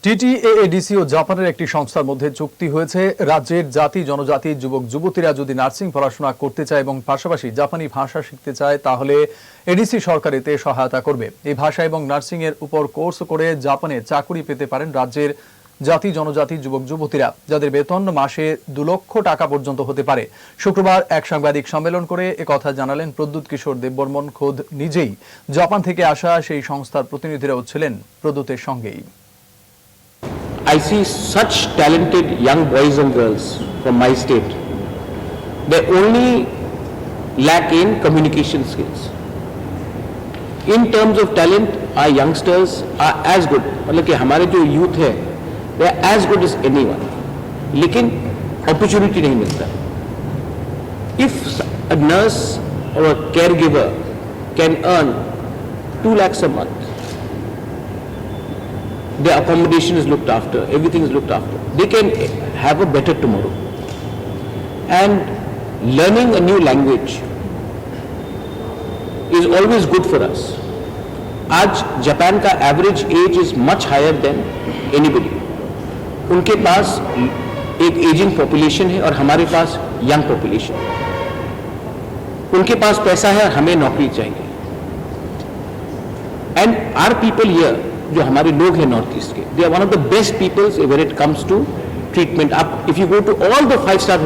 টিটিএএডিসি ও জাপানের একটি সংস্থার মধ্যে চুক্তি হয়েছে। রাজ্যের জাতি জনজাতি যুবক যুবতীরা যদি নার্সিং পড়াশোনা করতে চায় এবং পাশাপাশি জাপানি ভাষা শিখতে চায় তাহলে এডিসি সরকার এতে সহায়তা করবে। এই ভাষা এবং নার্সিং এর উপর কোর্স করে জাপানে চাকরি পেতে পারেন রাজ্যের জাতি জনজাতি যুবক যুবতীরা, যাদের বেতন মাসে 2 লক্ষ টাকা পর্যন্ত হতে পারে। শুক্রবার এক সাংবাদিক সম্মেলন করে একথা জানালেন প্রদ্যুৎ কিশোর দেববর্মন। খোদ নিজেই জাপান থেকে আসা সেই সংস্থার প্রতিনিধিরাও ছিলেন প্রদ্যুতের সঙ্গেই। I see such talented young boys and girls from my state. They only lack in communication skills. In terms of talent, our youngsters are as good. मतलब कि हमारे जो youth है, they are as good as anyone. लेकिन opportunity नहीं मिलता. If a nurse or a caregiver can earn 2 lakhs a month, their accommodation is looked after, everything is looked after, they can have a better tomorrow. And learning a new language is always good for us. आज Japan का average age is much higher than anybody. उनके पास एक ageing population है और हमारे पास young population. उनके पास पैसा है और हमें नौकरी चाहिए. एंड आवर पीपल हियर, जो हमारे लोग हैं नॉर्थ ईस्ट के, they are one of the best peoples when it comes to treatment. आप if you go to all the 5-star